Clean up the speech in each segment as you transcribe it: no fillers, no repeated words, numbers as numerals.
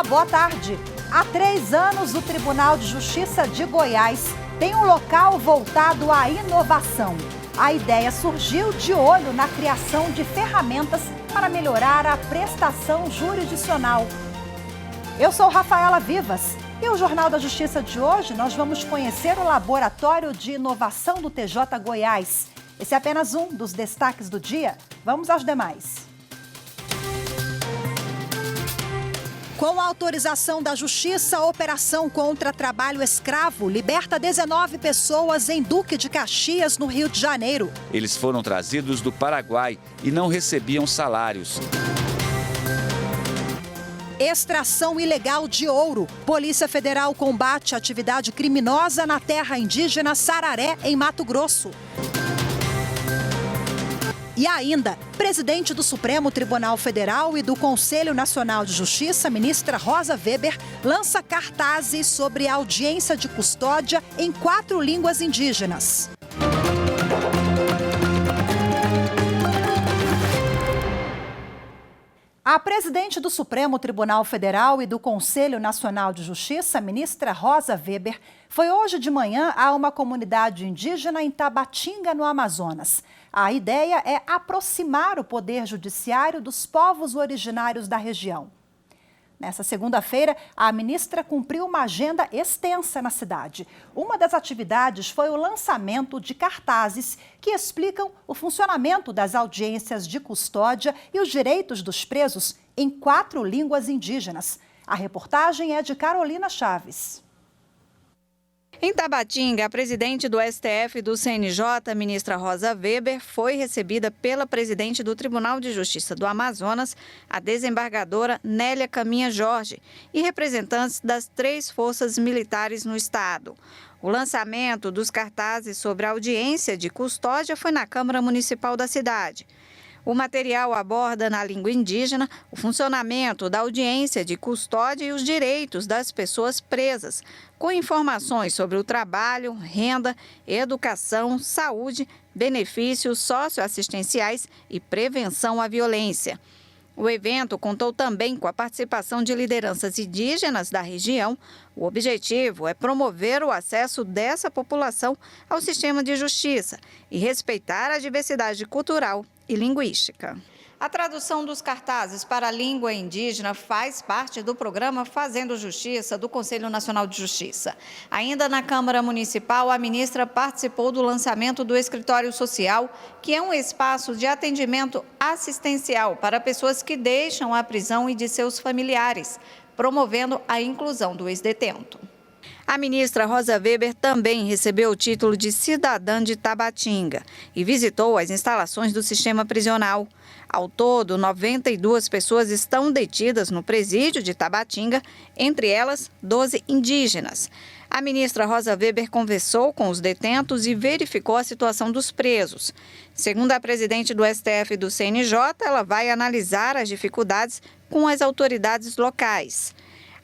Olá, boa tarde. Há 3 anos, o Tribunal de Justiça de Goiás tem um local voltado à inovação. A ideia surgiu de olho na criação de ferramentas para melhorar a prestação jurisdicional. Eu sou Rafaela Vivas e o Jornal da Justiça de hoje nós vamos conhecer o Laboratório de Inovação do TJ Goiás. Esse é apenas um dos destaques do dia. Vamos aos demais. Com a autorização da Justiça, a Operação contra Trabalho Escravo liberta 19 pessoas em Duque de Caxias, no Rio de Janeiro. Eles foram trazidos do Paraguai e não recebiam salários. Extração ilegal de ouro. Polícia Federal combate a atividade criminosa na terra indígena Sararé, em Mato Grosso. E ainda, presidente do Supremo Tribunal Federal e do Conselho Nacional de Justiça, ministra Rosa Weber, lança cartazes sobre a audiência de custódia em 4 línguas indígenas. A presidente do Supremo Tribunal Federal e do Conselho Nacional de Justiça, ministra Rosa Weber, foi hoje de manhã a uma comunidade indígena em Tabatinga, no Amazonas. A ideia é aproximar o poder judiciário dos povos originários da região. Nessa segunda-feira, a ministra cumpriu uma agenda extensa na cidade. Uma das atividades foi o lançamento de cartazes que explicam o funcionamento das audiências de custódia e os direitos dos presos em 4 línguas indígenas. A reportagem é de Carolina Chaves. Em Tabatinga, a presidente do STF e do CNJ, ministra Rosa Weber, foi recebida pela presidente do Tribunal de Justiça do Amazonas, a desembargadora Nélia Caminha Jorge, e representantes das 3 forças militares no estado. O lançamento dos cartazes sobre a audiência de custódia foi na Câmara Municipal da cidade. O material aborda na língua indígena o funcionamento da audiência de custódia e os direitos das pessoas presas, com informações sobre o trabalho, renda, educação, saúde, benefícios socioassistenciais e prevenção à violência. O evento contou também com a participação de lideranças indígenas da região. O objetivo é promover o acesso dessa população ao sistema de justiça e respeitar a diversidade cultural e linguística. A tradução dos cartazes para a língua indígena faz parte do programa Fazendo Justiça do Conselho Nacional de Justiça. Ainda na Câmara Municipal, a ministra participou do lançamento do Escritório Social, que é um espaço de atendimento assistencial para pessoas que deixam a prisão e de seus familiares, promovendo a inclusão do ex-detento. A ministra Rosa Weber também recebeu o título de cidadã de Tabatinga e visitou as instalações do sistema prisional. Ao todo, 92 pessoas estão detidas no presídio de Tabatinga, entre elas 12 indígenas. A ministra Rosa Weber conversou com os detentos e verificou a situação dos presos. Segundo a presidente do STF e do CNJ, ela vai analisar as dificuldades com as autoridades locais.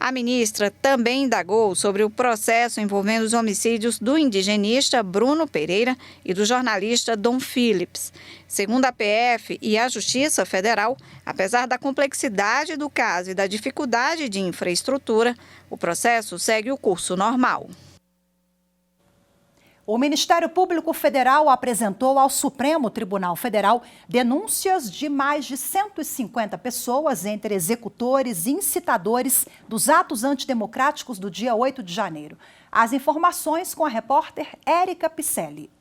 A ministra também indagou sobre o processo envolvendo os homicídios do indigenista Bruno Pereira e do jornalista Dom Phillips. Segundo a PF e a Justiça Federal, apesar da complexidade do caso e da dificuldade de infraestrutura, o processo segue o curso normal. O Ministério Público Federal apresentou ao Supremo Tribunal Federal denúncias de mais de 150 pessoas, entre executores e incitadores dos atos antidemocráticos do dia 8 de janeiro. As informações com a repórter Érica Picelli.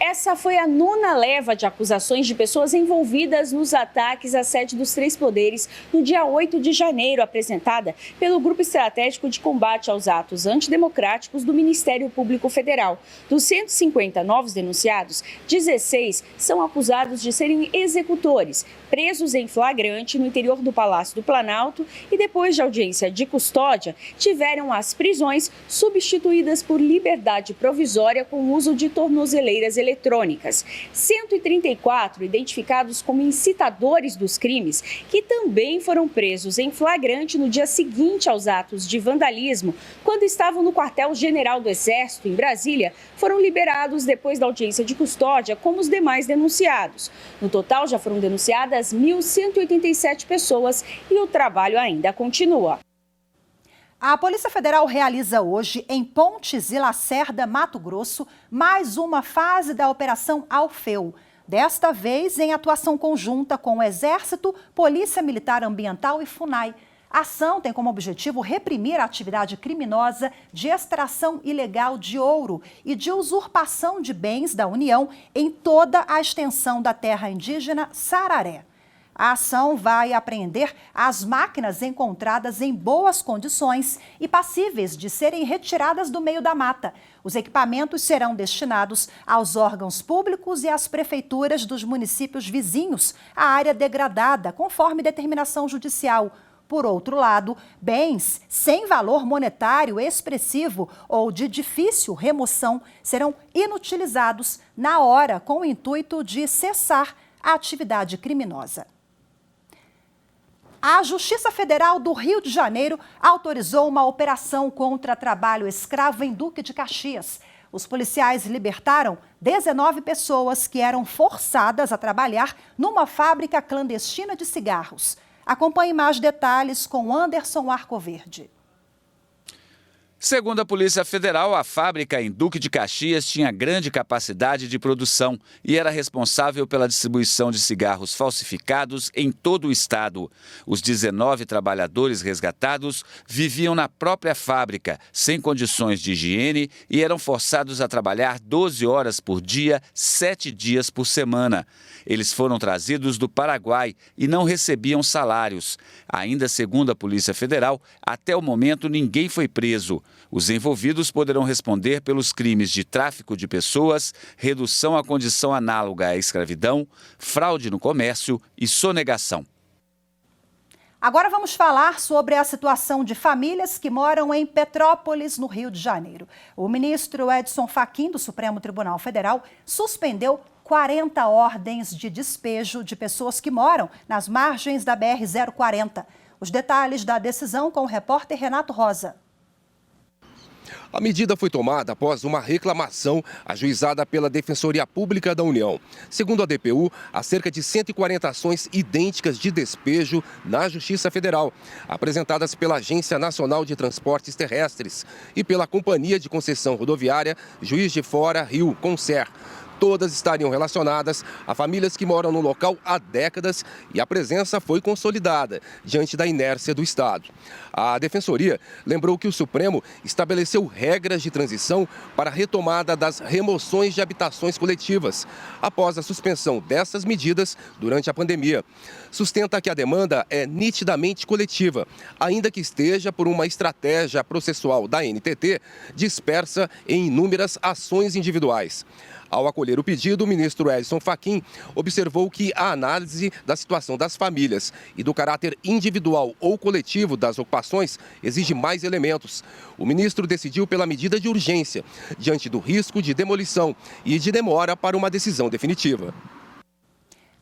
Essa foi a 9ª leva de acusações de pessoas envolvidas nos ataques à sede dos 3 poderes no dia 8 de janeiro, apresentada pelo Grupo Estratégico de Combate aos Atos Antidemocráticos do Ministério Público Federal. Dos 150 novos denunciados, 16 são acusados de serem executores, presos em flagrante no interior do Palácio do Planalto e, depois de audiência de custódia, tiveram as prisões substituídas por liberdade provisória com uso de tornozeleiras eletrônicas. eletrônicas. 134 identificados como incitadores dos crimes, que também foram presos em flagrante no dia seguinte aos atos de vandalismo, quando estavam no quartel-general do Exército, em Brasília, foram liberados depois da audiência de custódia, como os demais denunciados. No total, já foram denunciadas 1.187 pessoas e o trabalho ainda continua. A Polícia Federal realiza hoje, em Pontes e Lacerda, Mato Grosso, mais uma fase da Operação Alfeu. Desta vez, em atuação conjunta com o Exército, Polícia Militar Ambiental e FUNAI. A ação tem como objetivo reprimir a atividade criminosa de extração ilegal de ouro e de usurpação de bens da União em toda a extensão da terra indígena Sararé. A ação vai apreender as máquinas encontradas em boas condições e passíveis de serem retiradas do meio da mata. Os equipamentos serão destinados aos órgãos públicos e às prefeituras dos municípios vizinhos à área degradada, conforme determinação judicial. Por outro lado, bens sem valor monetário expressivo ou de difícil remoção serão inutilizados na hora com o intuito de cessar a atividade criminosa. A Justiça Federal do Rio de Janeiro autorizou uma operação contra trabalho escravo em Duque de Caxias. Os policiais libertaram 19 pessoas que eram forçadas a trabalhar numa fábrica clandestina de cigarros. Acompanhe mais detalhes com Anderson Arcoverde. Segundo a Polícia Federal, a fábrica em Duque de Caxias tinha grande capacidade de produção e era responsável pela distribuição de cigarros falsificados em todo o estado. Os 19 trabalhadores resgatados viviam na própria fábrica, sem condições de higiene e eram forçados a trabalhar 12 horas por dia, 7 dias por semana. Eles foram trazidos do Paraguai e não recebiam salários. Ainda segundo a Polícia Federal, até o momento ninguém foi preso. Os envolvidos poderão responder pelos crimes de tráfico de pessoas, redução à condição análoga à escravidão, fraude no comércio e sonegação. Agora vamos falar sobre a situação de famílias que moram em Petrópolis, no Rio de Janeiro. O ministro Edson Fachin, do Supremo Tribunal Federal, suspendeu 40 ordens de despejo de pessoas que moram nas margens da BR-040. Os detalhes da decisão com o repórter Renato Rosa. A medida foi tomada após uma reclamação ajuizada pela Defensoria Pública da União. Segundo a DPU, há cerca de 140 ações idênticas de despejo na Justiça Federal, apresentadas pela Agência Nacional de Transportes Terrestres e pela Companhia de Concessão Rodoviária Juiz de Fora Rio, Concer. Todas estariam relacionadas a famílias que moram no local há décadas e a presença foi consolidada diante da inércia do Estado. A Defensoria lembrou que o Supremo estabeleceu regras de transição para a retomada das remoções de habitações coletivas, após a suspensão dessas medidas durante a pandemia. Sustenta que a demanda é nitidamente coletiva, ainda que esteja por uma estratégia processual da NTT dispersa em inúmeras ações individuais. Ao acolher o pedido, o ministro Edson Fachin observou que a análise da situação das famílias e do caráter individual ou coletivo das ocupações exige mais elementos. O ministro decidiu pela medida de urgência, diante do risco de demolição e de demora para uma decisão definitiva.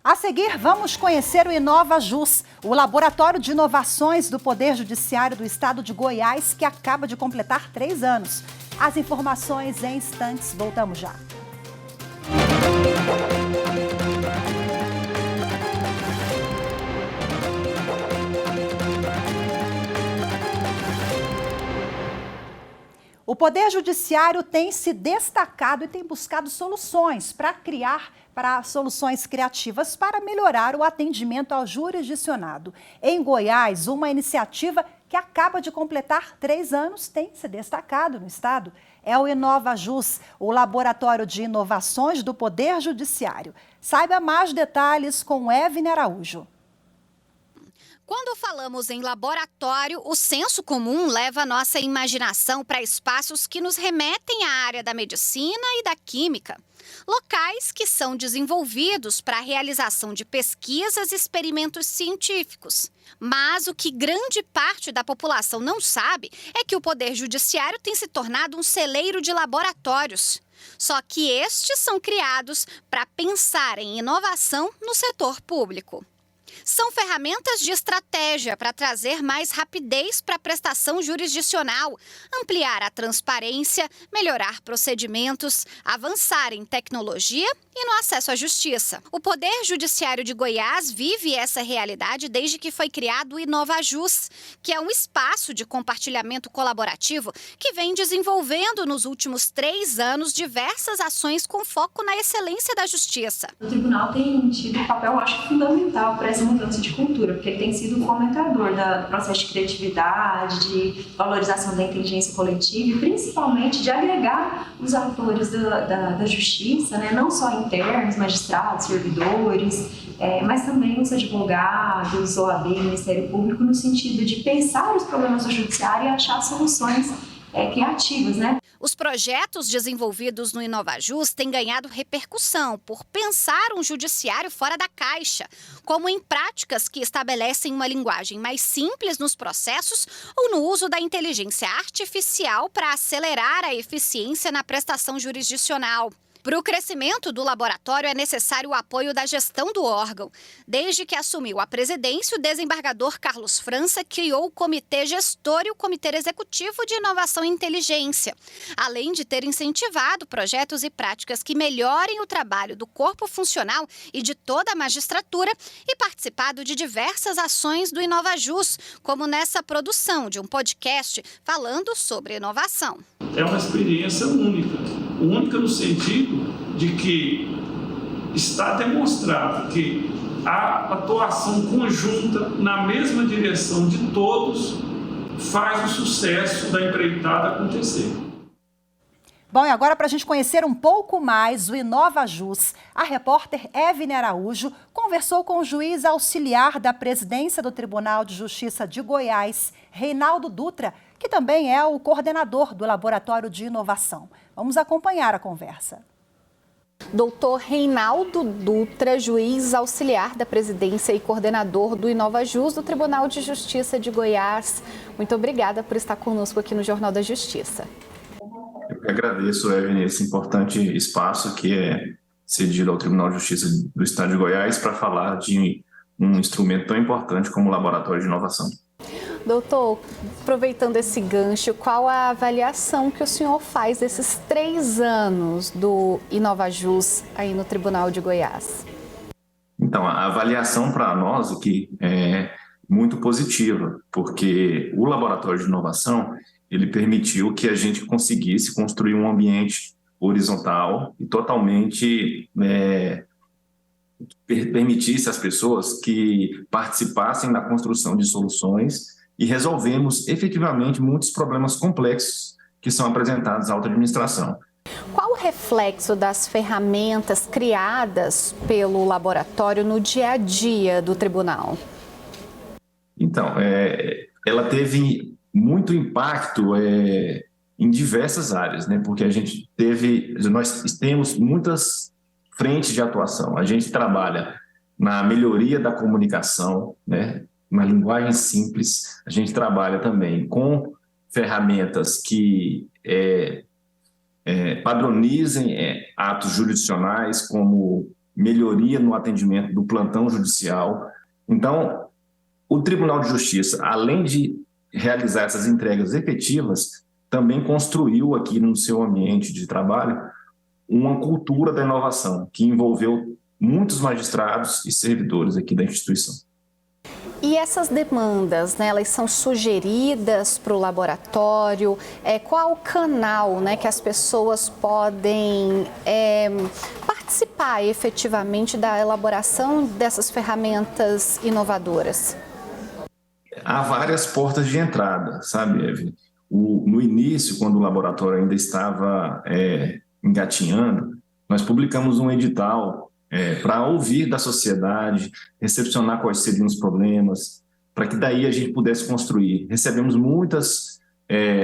A seguir, vamos conhecer o InovaJus, o laboratório de inovações do Poder Judiciário do Estado de Goiás, que acaba de completar 3 anos. As informações em instantes, voltamos já. O Poder Judiciário tem se destacado e tem buscado soluções soluções criativas para melhorar o atendimento ao jurisdicionado. Em Goiás, uma iniciativa que acaba de completar 3 anos tem se destacado no estado. É o InovaJus, o Laboratório de Inovações do Poder Judiciário. Saiba mais detalhes com Evne Araújo. Quando falamos em laboratório, o senso comum leva nossa imaginação para espaços que nos remetem à área da medicina e da química. Locais que são desenvolvidos para a realização de pesquisas e experimentos científicos. Mas o que grande parte da população não sabe é que o Poder Judiciário tem se tornado um celeiro de laboratórios. Só que estes são criados para pensar em inovação no setor público. São ferramentas de estratégia para trazer mais rapidez para a prestação jurisdicional, ampliar a transparência, melhorar procedimentos, avançar em tecnologia e no acesso à justiça. O Poder Judiciário de Goiás vive essa realidade desde que foi criado o InovaJus, que é um espaço de compartilhamento colaborativo que vem desenvolvendo nos últimos 3 anos diversas ações com foco na excelência da justiça. O tribunal tem tido um papel, acho, fundamental para essa mudança de cultura, porque ele tem sido um fomentador do processo de criatividade, de valorização da inteligência coletiva e principalmente de agregar os atores da justiça, né? Não só internos, magistrados, servidores, mas também os advogados, OAB, Ministério Público, no sentido de pensar os problemas do judiciário e achar soluções criativas, né? Os projetos desenvolvidos no InovaJus têm ganhado repercussão por pensar um judiciário fora da caixa, como em práticas que estabelecem uma linguagem mais simples nos processos ou no uso da inteligência artificial para acelerar a eficiência na prestação jurisdicional. Para o crescimento do laboratório é necessário o apoio da gestão do órgão. Desde que assumiu a presidência, o desembargador Carlos França criou o Comitê Gestor e o Comitê Executivo de Inovação e Inteligência, além de ter incentivado projetos e práticas que melhorem o trabalho do corpo funcional e de toda a magistratura e participado de diversas ações do InovaJus, como nessa produção de um podcast falando sobre inovação. É uma experiência única no sentido de que está demonstrado que a atuação conjunta na mesma direção de todos faz o sucesso da empreitada acontecer. Bom, e agora para a gente conhecer um pouco mais o InovaJus, a repórter Evne Araújo conversou com o juiz auxiliar da presidência do Tribunal de Justiça de Goiás, Reinaldo Dutra, que também é o coordenador do Laboratório de Inovação. Vamos acompanhar a conversa. Doutor Reinaldo Dutra, juiz auxiliar da presidência e coordenador do InovaJus do Tribunal de Justiça de Goiás. Muito obrigada por estar conosco aqui no Jornal da Justiça. Eu que agradeço, Evne, esse importante espaço que é cedido ao Tribunal de Justiça do Estado de Goiás para falar de um instrumento tão importante como o Laboratório de Inovação. Doutor, aproveitando esse gancho, qual a avaliação que o senhor faz desses 3 anos do InovaJus aí no Tribunal de Goiás? Então, a avaliação para nós aqui é muito positiva, porque o Laboratório de Inovação, ele permitiu que a gente conseguisse construir um ambiente horizontal e totalmente permitisse às pessoas que participassem da construção de soluções e resolvemos efetivamente muitos problemas complexos que são apresentados à alta administração. Qual o reflexo das ferramentas criadas pelo laboratório no dia a dia do tribunal? Então, ela teve muito impacto em diversas áreas, né? Porque nós temos muitas frentes de atuação. A gente trabalha na melhoria da comunicação, né? Uma linguagem simples. A gente trabalha também com ferramentas que padronizem atos jurisdicionais, como melhoria no atendimento do plantão judicial. Então, o Tribunal de Justiça, além de realizar essas entregas efetivas, também construiu aqui no seu ambiente de trabalho uma cultura da inovação, que envolveu muitos magistrados e servidores aqui da instituição. E essas demandas, né, elas são sugeridas para o laboratório? Qual o canal, né, que as pessoas podem participar efetivamente da elaboração dessas ferramentas inovadoras? Há várias portas de entrada, sabe, Eve? No início, quando o laboratório ainda estava engatinhando, nós publicamos um edital para ouvir da sociedade, recepcionar quais seriam os problemas, para que daí a gente pudesse construir. Recebemos muitas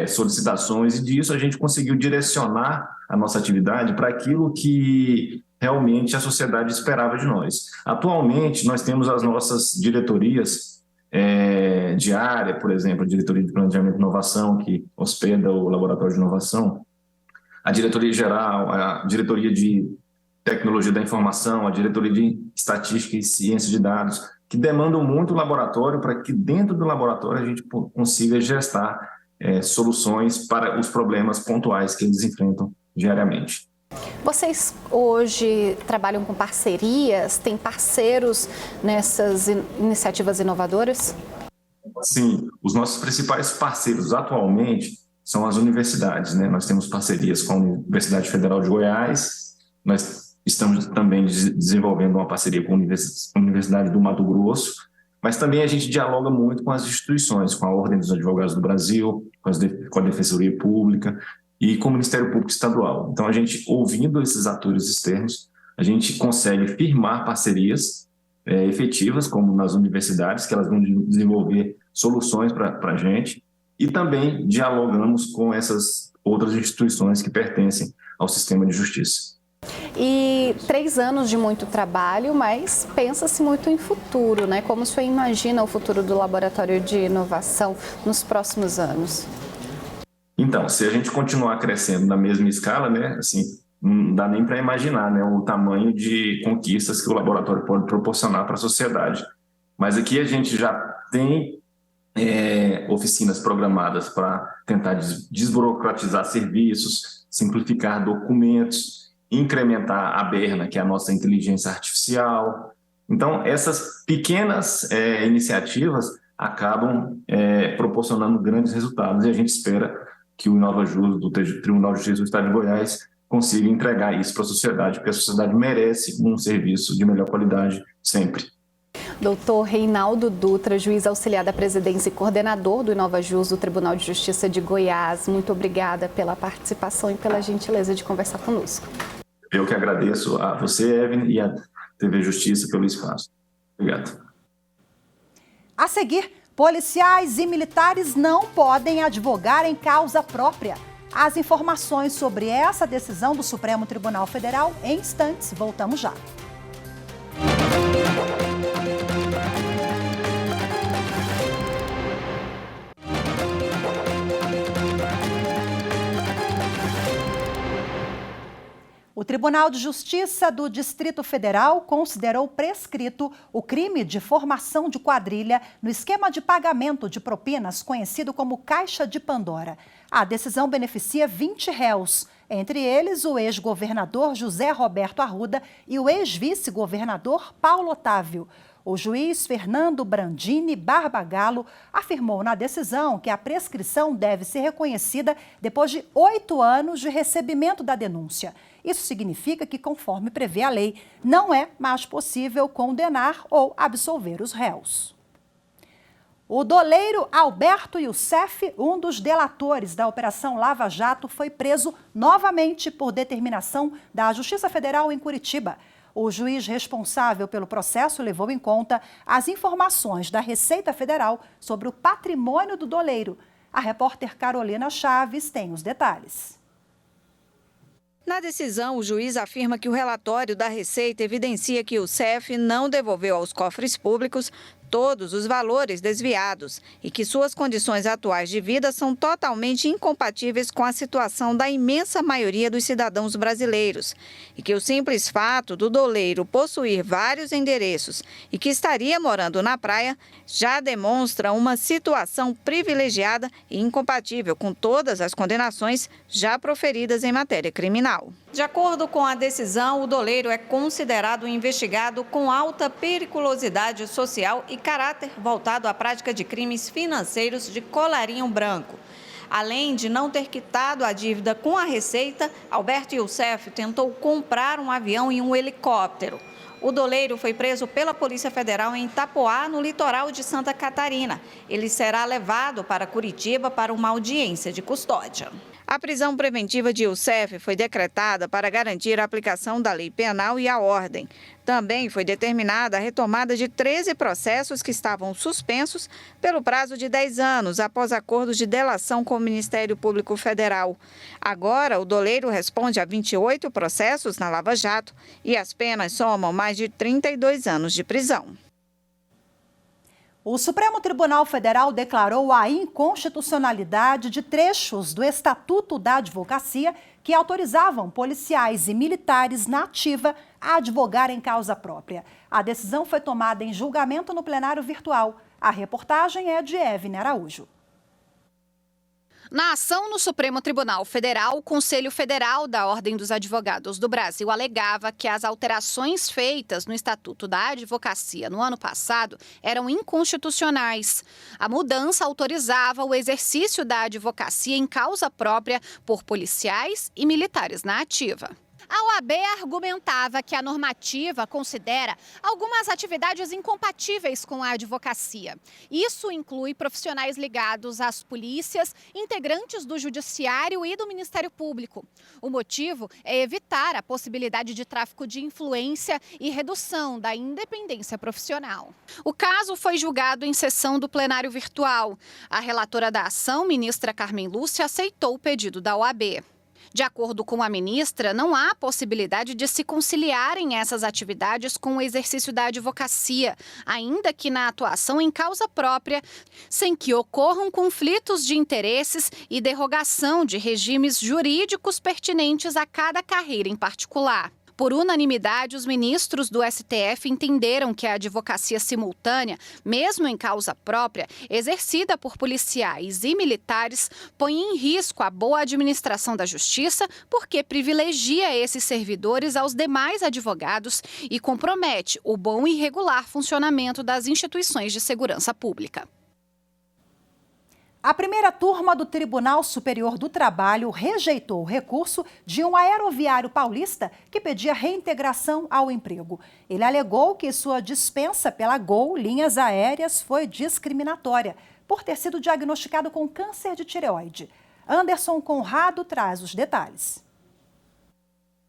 solicitações e disso a gente conseguiu direcionar a nossa atividade para aquilo que realmente a sociedade esperava de nós. Atualmente, nós temos as nossas diretorias de área, por exemplo, a Diretoria de Planejamento e Inovação, que hospeda o Laboratório de Inovação. a diretoria geral, a diretoria de tecnologia da informação, a diretoria de estatística e ciência de dados, que demandam muito o laboratório para que dentro do laboratório a gente consiga gestar soluções para os problemas pontuais que eles enfrentam diariamente. Vocês hoje trabalham com parcerias? Tem parceiros nessas iniciativas inovadoras? Sim, os nossos principais parceiros atualmente são as universidades, né? Nós temos parcerias com a Universidade Federal de Goiás, nós estamos também desenvolvendo uma parceria com a Universidade do Mato Grosso, mas também a gente dialoga muito com as instituições, com a Ordem dos Advogados do Brasil, com a Defensoria Pública e com o Ministério Público Estadual. Então, a gente, ouvindo esses atores externos, a gente consegue firmar parcerias efetivas, como nas universidades, que elas vão desenvolver soluções para a gente, e também dialogamos com essas outras instituições que pertencem ao sistema de justiça. E 3 anos de muito trabalho, mas pensa-se muito em futuro, né? Como o senhor imagina o futuro do Laboratório de Inovação nos próximos anos? Então, se a gente continuar crescendo na mesma escala, né, assim, não dá nem para imaginar, né, o tamanho de conquistas que o laboratório pode proporcionar para a sociedade. Mas aqui a gente já tem oficinas programadas para tentar desburocratizar serviços, simplificar documentos, incrementar a Berna, que é a nossa inteligência artificial. Então, essas pequenas iniciativas acabam proporcionando grandes resultados e a gente espera que o InovaJus do Tribunal de Justiça do Estado de Goiás consiga entregar isso para a sociedade, porque a sociedade merece um serviço de melhor qualidade sempre. Doutor Reinaldo Dutra, juiz auxiliar da presidência e coordenador do InovaJus do Tribunal de Justiça de Goiás, muito obrigada pela participação e pela gentileza de conversar conosco. Eu que agradeço a você, Evelyn, e a TV Justiça pelo espaço. Obrigado. A seguir, policiais e militares não podem advogar em causa própria. As informações sobre essa decisão do Supremo Tribunal Federal em instantes. Voltamos já. O Tribunal de Justiça do Distrito Federal considerou prescrito o crime de formação de quadrilha no esquema de pagamento de propinas conhecido como Caixa de Pandora. A decisão beneficia 20 réus, entre eles o ex-governador José Roberto Arruda e o ex-vice-governador Paulo Otávio. O juiz Fernando Brandini Barbagallo afirmou na decisão que a prescrição deve ser reconhecida depois de 8 anos de recebimento da denúncia. Isso significa que, conforme prevê a lei, não é mais possível condenar ou absolver os réus. O doleiro Alberto Youssef, um dos delatores da Operação Lava Jato, foi preso novamente por determinação da Justiça Federal em Curitiba. O juiz responsável pelo processo levou em conta as informações da Receita Federal sobre o patrimônio do doleiro. A repórter Carolina Chaves tem os detalhes. Na decisão, o juiz afirma que o relatório da Receita evidencia que o CEF não devolveu aos cofres públicos todos os valores desviados e que suas condições atuais de vida são totalmente incompatíveis com a situação da imensa maioria dos cidadãos brasileiros e que o simples fato do doleiro possuir vários endereços e que estaria morando na praia já demonstra uma situação privilegiada e incompatível com todas as condenações já proferidas em matéria criminal. De acordo com a decisão, o doleiro é considerado um investigado com alta periculosidade social e caráter voltado à prática de crimes financeiros de colarinho branco. Além de não ter quitado a dívida com a Receita, Alberto Youssef tentou comprar um avião e um helicóptero. O doleiro foi preso pela Polícia Federal em Itapoá, no litoral de Santa Catarina. Ele será levado para Curitiba para uma audiência de custódia. A prisão preventiva de Youssef foi decretada para garantir a aplicação da lei penal e a ordem. Também foi determinada a retomada de 13 processos que estavam suspensos pelo prazo de 10 anos após acordos de delação com o Ministério Público Federal. Agora, o doleiro responde a 28 processos na Lava Jato e as penas somam mais de 32 anos de prisão. O Supremo Tribunal Federal declarou a inconstitucionalidade de trechos do Estatuto da Advocacia que autorizavam policiais e militares na ativa a advogar em causa própria. A decisão foi tomada em julgamento no plenário virtual. A reportagem é de Evne Araújo. Na ação no Supremo Tribunal Federal, o Conselho Federal da Ordem dos Advogados do Brasil alegava que as alterações feitas no Estatuto da Advocacia no ano passado eram inconstitucionais. A mudança autorizava o exercício da advocacia em causa própria por policiais e militares na ativa. A OAB argumentava que a normativa considera algumas atividades incompatíveis com a advocacia. Isso inclui profissionais ligados às polícias, integrantes do Judiciário e do Ministério Público. O motivo é evitar a possibilidade de tráfico de influência e redução da independência profissional. O caso foi julgado em sessão do plenário virtual. A relatora da ação, ministra Carmen Lúcia, aceitou o pedido da OAB. De acordo com a ministra, não há possibilidade de se conciliarem essas atividades com o exercício da advocacia, ainda que na atuação em causa própria, sem que ocorram conflitos de interesses e derrogação de regimes jurídicos pertinentes a cada carreira em particular. Por unanimidade, os ministros do STF entenderam que a advocacia simultânea, mesmo em causa própria, exercida por policiais e militares, põe em risco a boa administração da justiça porque privilegia esses servidores aos demais advogados e compromete o bom e regular funcionamento das instituições de segurança pública. A primeira turma do Tribunal Superior do Trabalho rejeitou o recurso de um aeroviário paulista que pedia reintegração ao emprego. Ele alegou que sua dispensa pela Gol Linhas Aéreas foi discriminatória por ter sido diagnosticado com câncer de tireoide. Anderson Conrado traz os detalhes.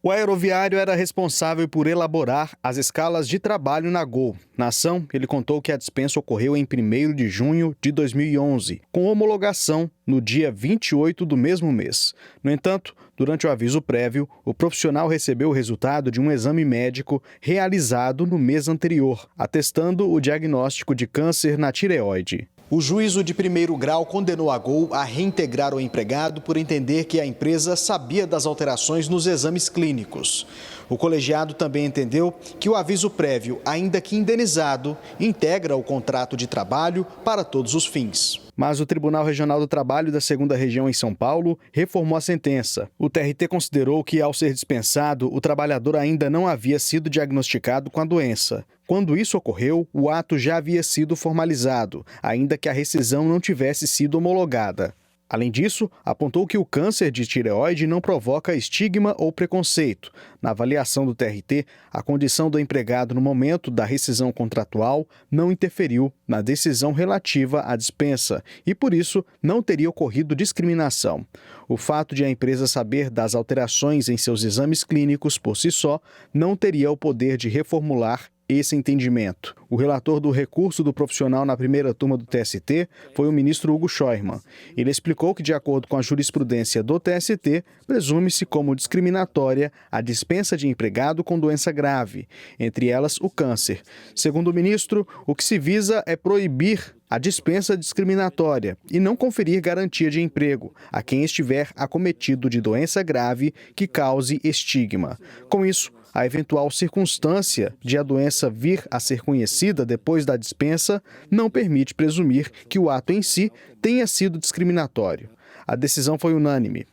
O aeroviário era responsável por elaborar as escalas de trabalho na Gol. Na ação, ele contou que a dispensa ocorreu em 1º de junho de 2011, com homologação no dia 28 do mesmo mês. No entanto, durante o aviso prévio, o profissional recebeu o resultado de um exame médico realizado no mês anterior, atestando o diagnóstico de câncer na tireoide. O juízo de primeiro grau condenou a Gol a reintegrar o empregado por entender que a empresa sabia das alterações nos exames clínicos. O colegiado também entendeu que o aviso prévio, ainda que indenizado, integra o contrato de trabalho para todos os fins. Mas o Tribunal Regional do Trabalho da 2ª Região em São Paulo reformou a sentença. O TRT considerou que, ao ser dispensado, o trabalhador ainda não havia sido diagnosticado com a doença. Quando isso ocorreu, o ato já havia sido formalizado, ainda que a rescisão não tivesse sido homologada. Além disso, apontou que o câncer de tireoide não provoca estigma ou preconceito. Na avaliação do TRT, a condição do empregado no momento da rescisão contratual não interferiu na decisão relativa à dispensa e, por isso, não teria ocorrido discriminação. O fato de a empresa saber das alterações em seus exames clínicos por si só não teria o poder de reformular esse entendimento. O relator do recurso do profissional na primeira turma do TST foi o ministro Hugo Scheuermann. Ele explicou que, de acordo com a jurisprudência do TST, presume-se como discriminatória a dispensa de empregado com doença grave, entre elas o câncer. Segundo o ministro, o que se visa é proibir a dispensa discriminatória e não conferir garantia de emprego a quem estiver acometido de doença grave que cause estigma. Com isso, a eventual circunstância de a doença vir a ser conhecida depois da dispensa não permite presumir que o ato em si tenha sido discriminatório. A decisão foi unânime.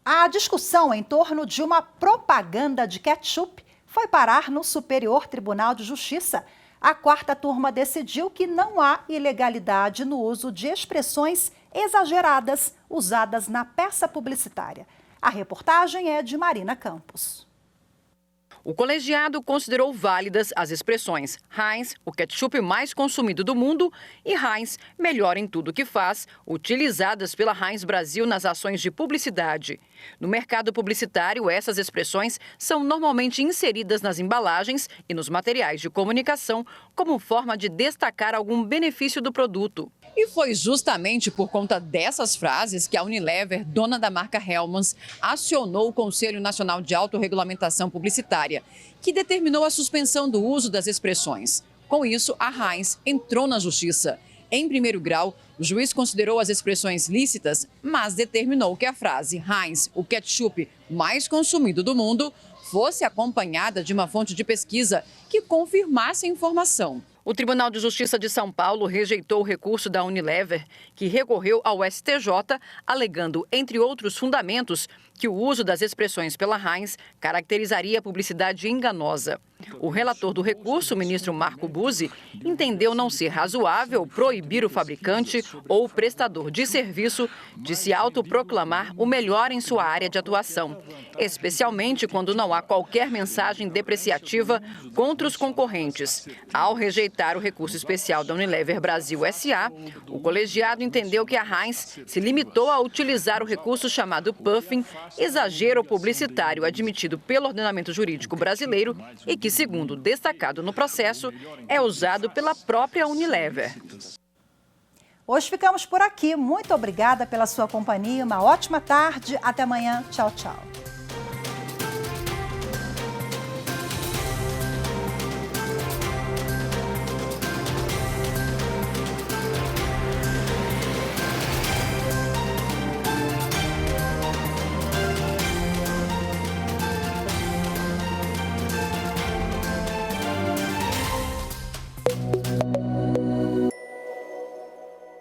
A discussão em torno de uma propaganda de ketchup foi parar no Superior Tribunal de Justiça. A 4ª turma decidiu que não há ilegalidade no uso de expressões exageradas usadas na peça publicitária. A reportagem é de Marina Campos. O colegiado considerou válidas as expressões Heinz, o ketchup mais consumido do mundo, e Heinz, melhor em tudo que faz, utilizadas pela Heinz Brasil nas ações de publicidade. No mercado publicitário, essas expressões são normalmente inseridas nas embalagens e nos materiais de comunicação como forma de destacar algum benefício do produto. E foi justamente por conta dessas frases que a Unilever, dona da marca Hellmann's, acionou o Conselho Nacional de Autorregulamentação Publicitária, que determinou a suspensão do uso das expressões Com isso, a Heinz entrou na justiça. Em primeiro grau, o juiz considerou as expressões lícitas, mas determinou que a frase Heinz, o ketchup mais consumido do mundo, fosse acompanhada de uma fonte de pesquisa que confirmasse a informação. O Tribunal de Justiça de São Paulo rejeitou o recurso da Unilever, que recorreu ao STJ, alegando, entre outros fundamentos, que o uso das expressões pela Heinz caracterizaria a publicidade enganosa. O relator do recurso, o ministro Marco Buzzi, entendeu não ser razoável proibir o fabricante ou o prestador de serviço de se autoproclamar o melhor em sua área de atuação, especialmente quando não há qualquer mensagem depreciativa contra os concorrentes. Ao rejeitar o recurso especial da Unilever Brasil S.A., o colegiado entendeu que a Heinz se limitou a utilizar o recurso chamado puffing, exagero publicitário admitido pelo ordenamento jurídico brasileiro e que, segundo destacado no processo, é usado pela própria Unilever. Hoje ficamos por aqui. Muito obrigada pela sua companhia. Uma ótima tarde. Até amanhã. Tchau, tchau.